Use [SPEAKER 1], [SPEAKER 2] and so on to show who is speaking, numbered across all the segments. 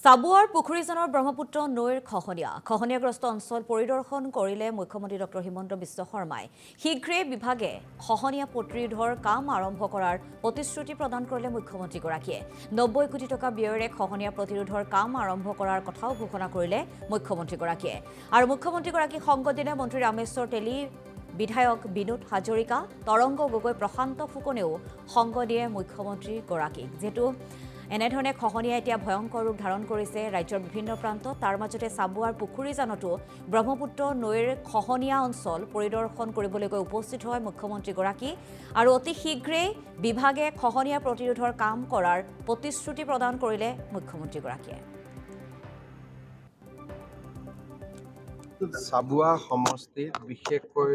[SPEAKER 1] চাবুৱাৰ পুখুৰীজানৰ ব্ৰহ্মপুত্ৰ নৈৰ খহনীয়াগ্ৰস্ত অঞ্চল পৰিদৰ্শন কৰিলে মুখ্যমন্ত্ৰী ডক্টৰ হিমন্ত বিশ্ব শৰ্মাই। শীঘ্ৰে বিভাগে খহনীয়া প্ৰতিৰোধৰ কাম আৰম্ভ কৰাৰ প্ৰতিশ্ৰুতি প্ৰদান কৰিলে মুখ্যমন্ত্ৰীগৰাকীয়ে। 90 কোটি টকা ব্যয়েৰে খহনীয়া প্ৰতিৰোধৰ কাম আৰম্ভ কৰাৰ কথাও ঘোষণা কৰিলে মুখ্যমন্ত্ৰীগৰাকীয়ে। আৰু মুখ্যমন্ত্ৰীগৰাকীক সংগ দিলে মন্ত্ৰী ৰামেশ্বৰ তেলী, বিধায়ক বিনোদ হাজৰিকা, তৰংগ গগৈ, প্ৰশান্ত ফুকনেও সংগ দিয়ে মুখ্যমন্ত্ৰীগৰাকীক। যেহেতু এনেধৰণে খহনীয়া এতিয়া ভয়ংকৰ ৰূপ ধাৰণ কৰিছে ৰাজ্যৰ বিভিন্ন প্ৰান্তত। তাৰ মাজতে চাবুৱাৰ পুখুৰীজানতো ব্ৰহ্মপুত্ৰ নৈৰ খহনীয়া অঞ্চল পৰিদৰ্শন কৰিবলৈ গৈ উপস্থিত হয় মুখ্যমন্ত্ৰীগৰাকী। আৰু অতি শীঘ্ৰেই বিভাগে খহনীয়া প্ৰতিৰোধৰ কাম কৰাৰ প্ৰতিশ্ৰুতি প্ৰদান কৰিলে মুখ্যমন্ত্ৰীগৰাকীয়ে।
[SPEAKER 2] চাবুৱা সমষ্টিত বিশেষকৈ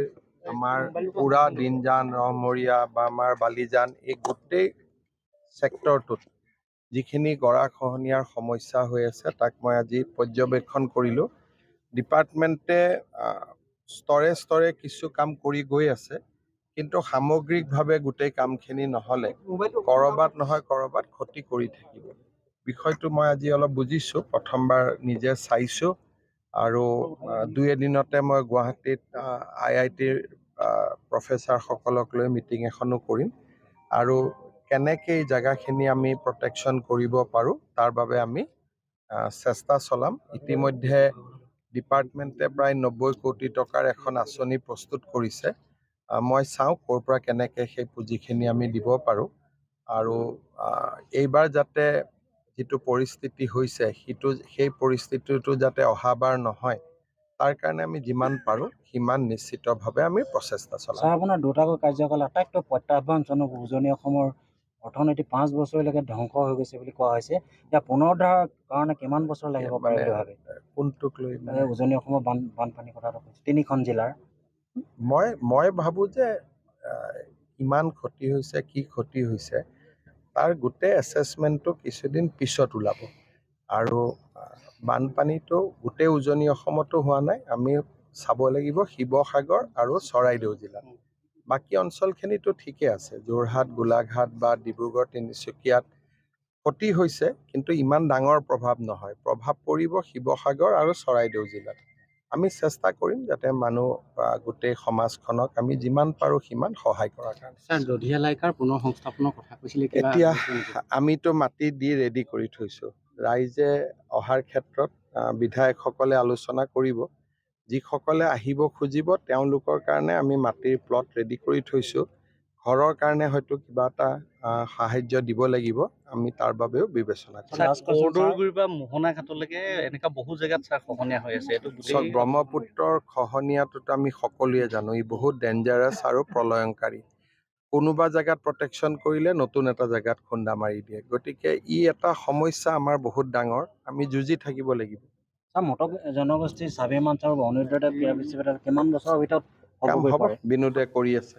[SPEAKER 2] আমাৰ পুৰা দিনজান, ৰহমৰীয়া বা আমাৰ বালিজান, এই গোটেই ছেক্টৰটোত যিখিনি গৰাখহনীয়াৰ সমস্যা হৈ আছে তাক মই আজি পৰ্যবেক্ষণ কৰিলোঁ। ডিপাৰ্টমেণ্টে স্তৰে স্তৰে কিছু কাম কৰি গৈ আছে, কিন্তু সামগ্ৰিকভাৱে গোটেই কামখিনি নহ'লে ক'ৰবাত নহয় ক'ৰবাত ক্ষতি কৰি থাকিব। বিষয়টো মই আজি অলপ বুজিছোঁ, প্ৰথমবাৰ নিজে চাইছোঁ। আৰু দুই এদিনতে মই গুৱাহাটীত IITৰ প্ৰফেচাৰসকলক লৈ মিটিং এখনো কৰিম আৰু কেনেকৈ এই জেগাখিনি আমি প্ৰটেকশ্যন কৰিব পাৰোঁ তাৰ বাবে আমি চেষ্টা চলাম। ইতিমধ্যে ডিপাৰ্টমেণ্টে প্ৰায় 90 কোটি টকাৰ এখন আঁচনি প্ৰস্তুত কৰিছে। মই চাওঁ ক'ৰ পৰা কেনেকৈ সেই পুঁজিখিনি আমি দিব পাৰোঁ। আৰু এইবাৰ যাতে যিটো পৰিস্থিতি হৈছে সেই পৰিস্থিতিটো যাতে অহাবাৰ নহয়, তাৰ কাৰণে আমি যিমান পাৰোঁ সিমান নিশ্চিতভাৱে আমি প্ৰচেষ্টা চলাম।
[SPEAKER 3] আপোনাৰ দুটাকৈ কাৰ্যকাল আটাইতকৈ প্ৰত্যাহ্বানজনক উজনি অসমৰ অৰ্থনীতি 5 বছৰলৈকে ধ্বংস হৈ গৈছে বুলি কোৱা হৈছে। এতিয়া পুনৰুদ্ধাৰৰ কাৰণে কিমান বছৰ লাগিব পাৰে বুলি ভাবে?
[SPEAKER 2] কোনটোক লৈ?
[SPEAKER 3] উজনি অসমৰ বানপানী কথাটো কৈছে, 3খন জিলাৰ।
[SPEAKER 2] মই ভাবোঁ যে কিমান ক্ষতি হৈছে, কি ক্ষতি হৈছে, তাৰ গোটেই এছেছমেণ্টটো কিছুদিন পিছত ওলাব। আৰু বানপানীটো গোটেই উজনি অসমতো হোৱা নাই, আমি চাব লাগিব শিৱসাগৰ আৰু চৰাইদেউ জিলাত। বাকী অঞ্চলখিনিতো ঠিকে আছে, যোৰহাট, গোলাঘাট বা ডিব্ৰুগড়, তিনিচুকীয়াত ক্ষতি হৈছে, কিন্তু ইমান ডাঙৰ প্ৰভাৱ নহয়। প্ৰভাৱ পৰিব শিৱসাগৰ আৰু চৰাইদেউ জিলাত। আমি চেষ্টা কৰিম যাতে মানুহ গোটেই সমাজখনক আমি যিমান পাৰোঁ সিমান সহায় কৰাৰ কাৰণে।
[SPEAKER 3] দধিয়ালাইকাৰ পুনৰ সংস্থাপনৰ কথা কৈছিলে।
[SPEAKER 2] এতিয়া আমিতো মাটি দি ৰেডি কৰি থৈছোঁ। ৰাইজে অহাৰ ক্ষেত্ৰত বিধায়কসকলে আলোচনা কৰিব। যিসকলে আহিব খুজিব তেওঁলোকৰ কাৰণে আমি মাটিৰ প্লট ৰেডি কৰি থৈছোঁ। ঘৰৰ কাৰণে হয়তো কিবা এটা সাহাৰ্য দিব লাগিব, আমি তাৰ বাবেও বিবেচনা কৰিম।
[SPEAKER 4] মোহনা ঘাটলৈকে এনেকুৱা বহু জেগাত খহনীয়া হৈ আছে।
[SPEAKER 2] ব্ৰহ্মপুত্ৰৰ খহনীয়াটোতো আমি সকলোৱে জানো, ই বহুত ডেঞ্জাৰাছ আৰু প্ৰলয়ংকাৰী। কোনোবা জেগাত প্ৰটেকশ্যন কৰিলে নতুন এটা জেগাত খুন্দা মাৰি দিয়ে। গতিকে ই এটা সমস্যা আমাৰ বহুত ডাঙৰ, আমি যুঁজি থাকিব লাগিব।
[SPEAKER 3] মটক জনগোষ্ঠীৰ স্বাভিমান আৰু অনিৰুদ্ধ ক্ৰীড়া বিশ্ববিদ্যালয় কিমান বছৰৰ ভিতৰত
[SPEAKER 2] কাম হ'ব? বিনোদে কৰি আছে।